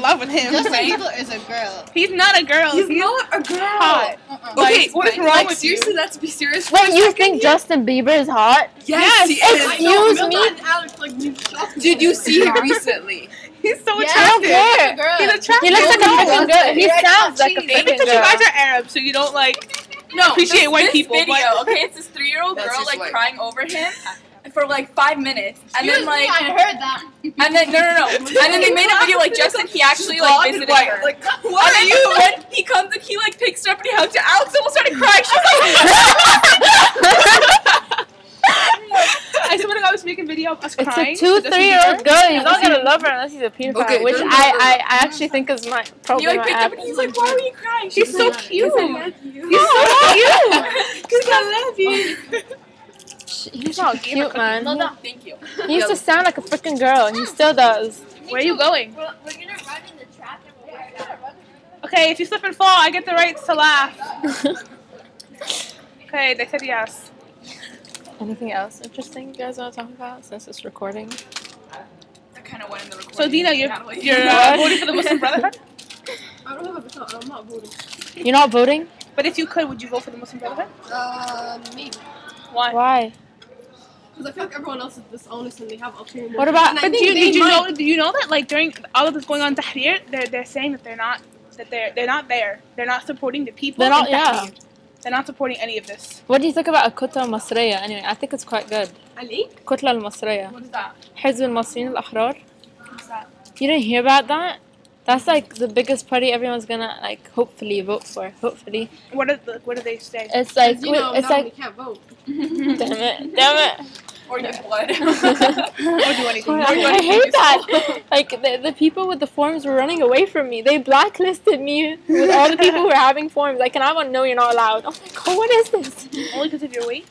love with him. Justin Bieber is a girl. He's not a girl. He's not a girl. Hot. Okay, what is wrong with seriously, you? let's be serious. Wait, you think Justin Bieber is hot? Yes, he is. Excuse me? Did you see him recently? He's so I attractive. don't care. He's attractive. He looks like a freaking girl. He sounds like a Maybe freaking because you girl. guys are Arab, so you don't like No, appreciate white this people. video, but okay, it's this 3-year-old That's girl just like white. crying over him for like 5 minutes, and then like, I heard that. and then no, and then they made a video like Justin. He actually like visited her. Like, what are And you? then he comes and he like picks her up and he hugs her. Alex almost started crying. She's like, I swear to God, I was making a video of us It's crying. a 2-3-year-old girl. He's not gonna love her unless he's a pedophile, Okay, which no. I actually think is my he probably like my picked up app. and he's like, "Why were you crying?" She's so cute. I love you. He's so cute. Because I love you. He's not cute, man. Thank you. He used to sound like a freaking girl, and he still does. Where are you going? We're gonna run in the trap and we'll work out. Okay, if you slip and fall, I get the right to laugh. Okay, they said yes. Anything else interesting you guys want to talk about since it's recording? I kind of went in the recording. So Dina, you're Natalie. voting for the Muslim Brotherhood? I don't have a result. I'm not voting. You're not voting? But if you could, would you vote for the Muslim Brotherhood? Maybe. Why? Why? Because I feel like everyone else is dishonest and they have ulterior What motives. about? And I But think did you might- know? Do you know that like during all of this going on in Tahrir, they're saying that they're not there. They're not supporting the people. They're not- in yeah. Tahrir. They're not supporting any of this. What do you think about الكتلة المصرية? Anyway, I think it's quite good. Ali? الكتلة المصرية. What is that? حزب المصريين الأحرار. What's that? You didn't hear about that? That's like the biggest party everyone's gonna like hopefully vote for. Hopefully. What do they say? It's like You know, it's now like we can't vote. damn it. Or your blood. Or do anything? I hate that. Like the people with the forms were running away from me. They blacklisted me with all the people who were having forms. Like, can I want? No, you're not allowed. I'm like, oh, what is this? Only because of your weight.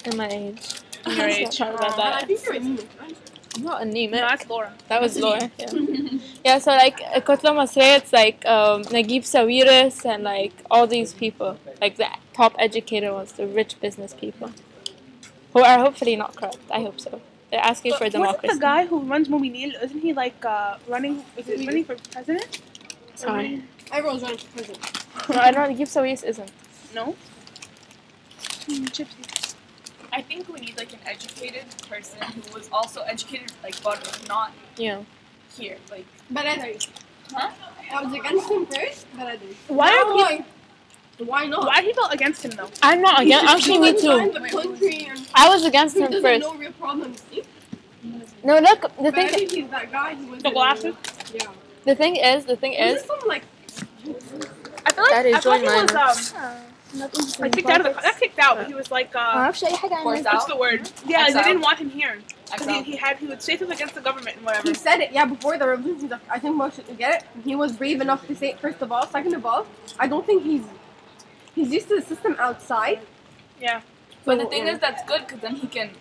And my age. Your Let's age. not talk about But I that. think you're anemic, right? I'm not anemic. No, that's Laura. That was Laura. Yeah. Yeah. So like Kotla Masre, it's like Naguib Sawiris and like all these people, like the top educated ones, the rich business people, who are hopefully not corrupt. I hope so. They're asking for Wasn't democracy. the guy who runs Muminil, isn't he like running? Is he running for president? Sorry. Everyone's running for president. No, I don't. Naguib Sawiris isn't. No. I think we need like an educated person who was also educated, like, but not Yeah. here. Like, Baladi. Huh? I was against him first, Baladi. Why are people? Why not? Why are people against him though? I'm not against. Actually, me He too. was the country and I was against he him doesn't first. know real problems. See? No, look. The But I thing. think he's that guy who was The glasses? Yeah. The thing is. Is some like I feel like That is I thought he joint was like kicked out of the. Not kicked out, but he was like forced what's out. the word? Yeah, they Exiled. didn't want him here because Exiled. he would say things against the government and whatever. he said it, yeah, before the revolution. He's like, I think most should get it. He was brave enough to say it first of all. Second of all, I don't think he's used to the system outside. Yeah. But the thing is, that's good because then he can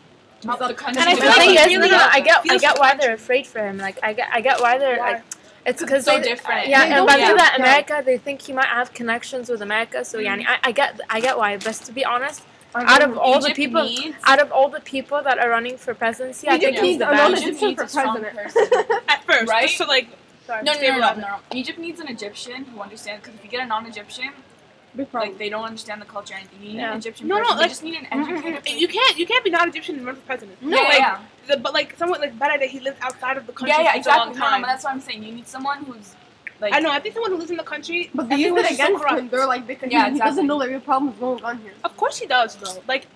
help the country. And I The feel like thing he is, really I get feels why they're afraid for him. Like I get why they're Why? like. It's Because because it's so different. Yeah, They and don't- by yeah, that yeah. America, they think he might have connections with America. So yani, I get why. But to be honest, out of all the Egypt people, needs- out of all the people that are running for presidency, I Egypt think he's needs the a best. non-Egyptian Egypt for needs a strong president. person. At first, Right? just to like. Sorry, No. stabilize it. Egypt needs an Egyptian who understands. Because if you get a non-Egyptian, Big problem. like they don't understand the culture and anything. You need Yeah. an Egyptian No, person. no, They like- just need an educated person. You can't be non-Egyptian and run for president. No, like, yeah. But like someone like Barada, he lived outside of the country Yeah, for exactly. a long No, time. but that's what I'm saying. You need someone who's like. I know. I think someone who lives in the country, But they use everyone's it just so against corrupt. him. They're like, because Yeah, he exactly. doesn't know the real problems going on here. Of course he does, though. Like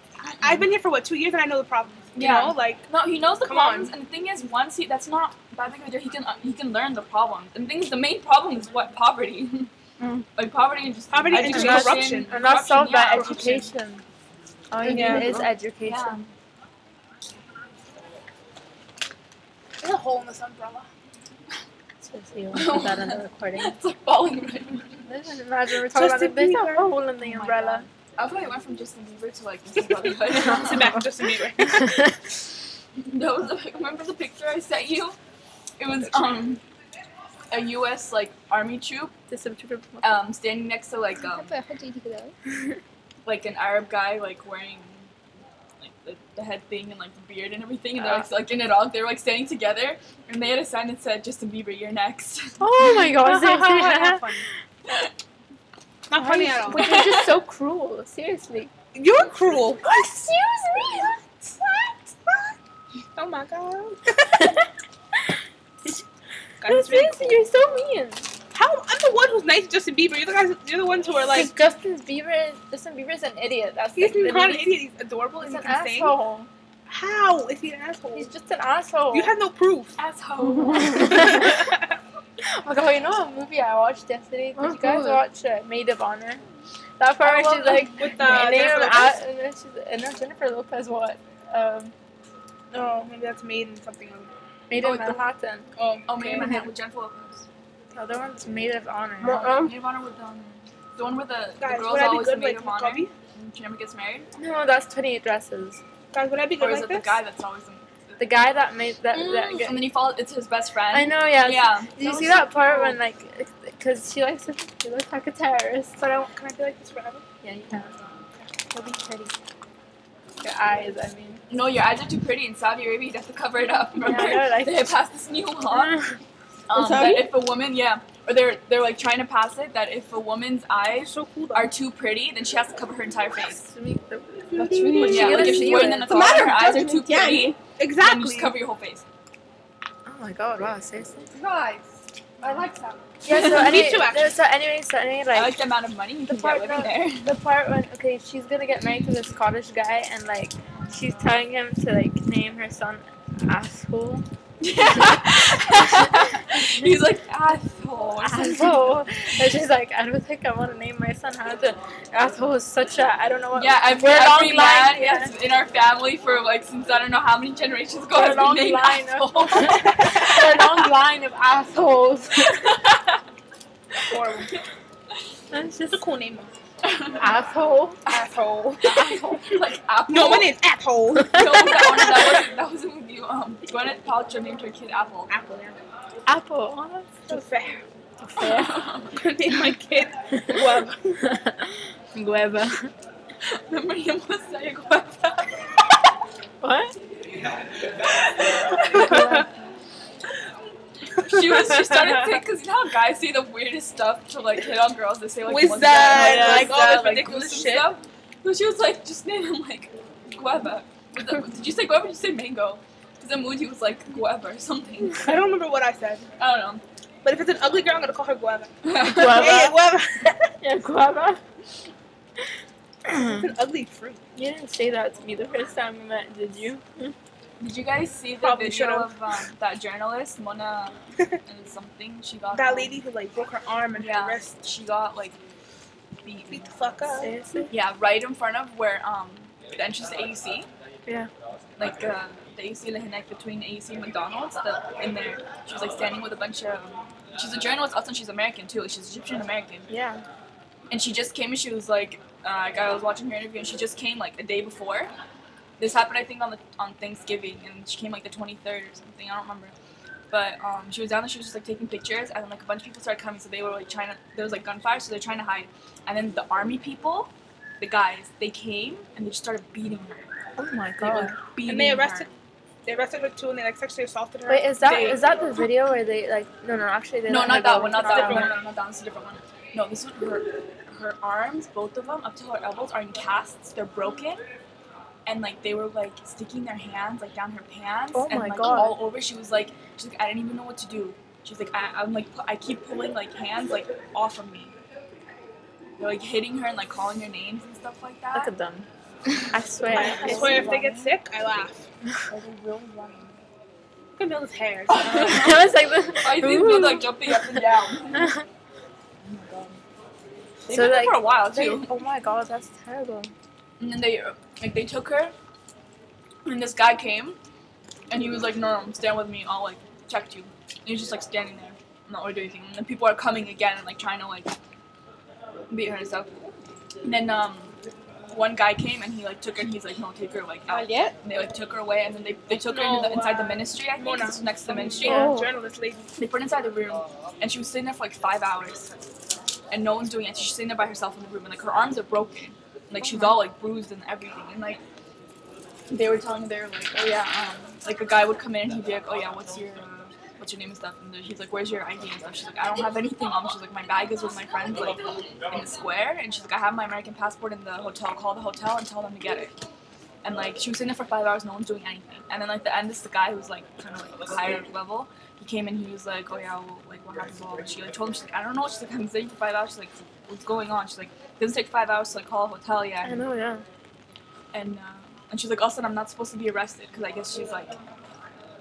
I've been here for what 2 years and I know the problems. You Yeah. know, like No, he knows the Come problems, on. and the thing is, once that's not bad thing to do. He can learn the problems. And the thing is, the main problem is what poverty. Like poverty and just Poverty and education, corruption. And that's solved by yeah. education. All you Yeah. need is education. there's a hole in this umbrella. Just you put that in the recording. It's like falling right. Imagine we're talking about it. There's a hole in the Oh my umbrella. I feel like it went from Justin Bieber to like Muslim Brotherhood. Sit back, Justin Bieber. That was remember the picture I sent you? It was a U.S. like army troop standing next to like an Arab guy like wearing like the head thing and like the beard and everything, and they're like in a dog. They were like standing together, and they had a sign that said, "Justin Bieber, you're next." Oh my god, Not seriously. funny. Not funny at all. But you're just so cruel, seriously. You're cruel. Excuse me. Oh my god. No, seriously, you're so mean. How? I'm the one who's nice to Justin Bieber. You're the ones who are like. Justin Bieber's an idiot. That's He's like, not an idiot. He's adorable He's and an he can sing. asshole. How is he an asshole? He's just an asshole. You have no proof. Asshole. Oh god, you know what movie I watched yesterday? Did you guys cool. watch Maid of Honor? That part where she's like, with name Jennifer of Lopez? and then she's, no, Jennifer Lopez what? Oh, maybe that's made in something else. Maid Oh, of Manhattan. Oh, Oh, Maid of Manhattan with Jennifer Lopez. The other one's Maid of Honor. Maid of Honor with the one where the Guys, girl's would I be always the good maid like of honor, Kobe? and she never gets married. No, that's 28 Dresses. Guys, would I be Or good is like it this? the guy that's always The guy that made that. and then he follows. It's his best friend. I know, yeah. Yeah. Did you That see was that so part cool. when like, because she likes like a terrorist? But I don't, can I be like this forever? Yeah, you can. You'll be pretty. Your eyes, I mean. No, your eyes are too pretty. In Saudi Arabia, you have to cover it up. Remember? I know, like- they passed this new law. Saudi? That if a woman, or they're like trying to pass it that if a woman's eyes So cool though. are too pretty, then she has to cover her entire face. That's really Yeah, gonna like if see she's wearing it. the It's a matter niqab and her of eyes are too judgment, yeah. pretty, then you Exactly. just cover your whole face. Oh my god! Wow, seriously. Guys, I like that. Yeah. So Me anyway, too, actually. I like like the amount of money you can part get living there. the part when she's gonna get married to this Scottish guy and like she's telling him to like name her son asshole. He's like asshole. or something. Asshole. And she's like, I don't think I want to name my son Hunter. Asshole is such a I don't know what. Yeah, we're a long every man line. Yeah. that's in our family for like since I don't know how many generations ago We're has a long been named line asshole. we're a long line of assholes. Horrible. That's just It's a cool name though. asshole. Asshole. Like apple. No, my name's Asshole. No, that wasn't with you. Gwyneth Paltrow named her kid Apple. Apple, yeah. Apple. Oh, So fair. that's fair. I'm gonna name my kid Guava. Gueva. Remember you almost said guava. What? She started saying, because you know how guys say the weirdest stuff to like hit on girls. They say like What's what's that? that? Like, What's all that? this Like, ridiculous goose and shit. stuff. So she was like, just name him like guava. Did you say guava or did you say mango? Because emoji was like guava or something. I don't remember what I said. I don't But if it's an ugly girl, I'm gonna call her Guava. know. Hey, Guava. Guava. Yeah, guava. It's an ugly fruit. You didn't say that to me the first time we met, did you? Did you guys see the Probably video should've. of that journalist, Mona and something? She got That lady who like broke her arm and her Yeah, wrist. she got like Beat beat. the fuck up. Seriously? Yeah, right in front of where the entrance to AUC. Yeah. Like the AUC, the connect between AUC and McDonald's. In there, she was like standing with a bunch of. She's a journalist, also she's American too. She's Egyptian American, Yeah. and she just came and she was like, I was watching her interview, and she just came like a day before. This happened, I think, on Thanksgiving, and she came like the 23rd or something. I don't remember. But she was down there. She was just like taking pictures, and then like a bunch of people started coming. So they were like trying to. There was like gunfire, so they're trying to hide. And then the army people, the guys, they came and they just started beating her. Oh my They were god. beating And they her. arrested. They arrested her too, and they like sexually assaulted her. Wait, is that the video where they like no actually they No, let not her that go. one. Not It's that different one. No, not that one. It's a different one. No, this one. Her arms, both of them, up to her elbows, are in casts. They're broken. And like they were like sticking their hands like down her pants Oh and my like God. all over. She's like I didn't even know what to do. She's like I'm like I keep pulling like hands like off of me. They're like hitting her and like calling her names and stuff like that. Look at them. I swear. I swear, if they get sick, I laugh. Are they really running? Look at Bill's hair. I was like, I think they're like jumping up and down. They've So, been there like, for a while they, too. oh my god, that's terrible. And then they took her, and this guy came, and he was like, "No, stand with me. I'll like protect you." And he's just like standing there, not really doing anything. And then people are coming again and like trying to like beat her and stuff. And then one guy came and he like took her and he's like, "No, take her like out." Yeah. And they like took her away, and then they took her into inside the ministry. I think Mona. this was next to the ministry. Yeah, journalist lady. They put her inside the room, and she was sitting there for like 5 hours, and no one's doing it. So she's sitting there by herself in the room, and like her arms are broken, like she's all like bruised and everything, and like they were telling me, they were like, oh yeah, like a guy would come in and he'd be like, oh yeah, what's your name and stuff, and he's like, where's your ID and stuff. She's like, I don't have anything on me. She's like, my bag is with my friends like in the square, and she's like, I have my American passport in the hotel. Call the hotel and tell them to get it. And like she was sitting there for 5 hours, no one's doing anything. And then like the end, the guy who's like kind of like higher level, he came in, he was like, oh yeah, well, like what happened? Well, and she like told him, she's like, I don't know. She's like, I'm sitting for 5 hours. She's like, what's going on? She's like, it doesn't take 5 hours to like call a hotel yet. I know, yeah. And she's like, also I'm not supposed to be arrested because I guess she's like,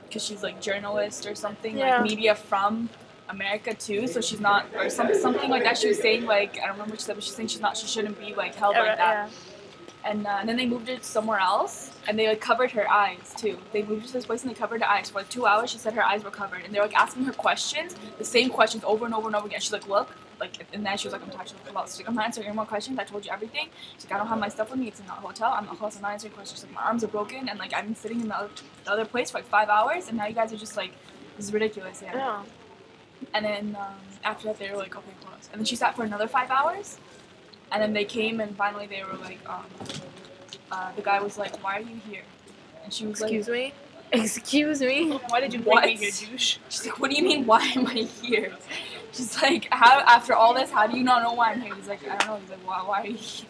because she's like journalist or something, Yeah. like media from America too, so she's not, or something like that. She was saying like, I don't remember what she said, but she's saying she shouldn't be like held like that. And then they moved it somewhere else, and they like covered her eyes too. They moved it to this place and they covered her eyes for like 2 hours. She said her eyes were covered, and they're like asking her questions, the same questions over and over and over again. She's like, look, like, and then she was like, I'm tired. She's like, about. She's like, I'm not answering any more questions. I told you everything. She's like, I don't have my stuff with me. It's in the hotel. I'm not answering questions. She's like, my arms are broken, and like I've been sitting in the other place for like 5 hours, and now you guys are just like, this is ridiculous. Yeah. And then after that, they were like, okay, close. And then she sat for another 5 hours, and then they came, and finally they were like, the guy was like, why are you here? And she was Excuse me? Excuse me? Why did you bring me here, douche? She's like, what do you mean, why am I here? She's like, how, after all this, how do you not know why I'm here? He's like, I don't know. He's like, why are you here?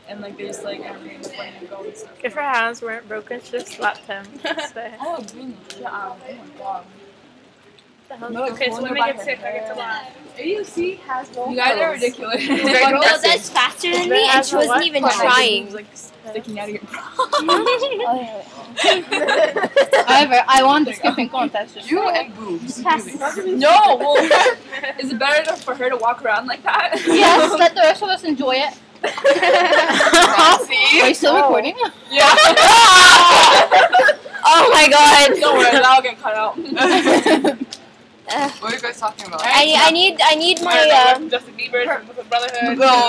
And like, they just like, everything was letting him go and stuff. If her hands weren't broken, she just slapped him. Oh, really? Yeah, oh my god. Okay, so when they get sick, I get to laugh. AUC has no You guys are ridiculous. Girl that's faster than me, and she wasn't even trying. Like sticking out of your bra. However, I won the skipping contest. You and boobs. No, well, is it better for her to walk around like that? Yes, let the rest of us enjoy it. See? Are you still recording? Yeah. Oh my god. Don't worry, that'll get cut out. What are you guys talking about? I need my Justin Bieber, Brotherhood. No.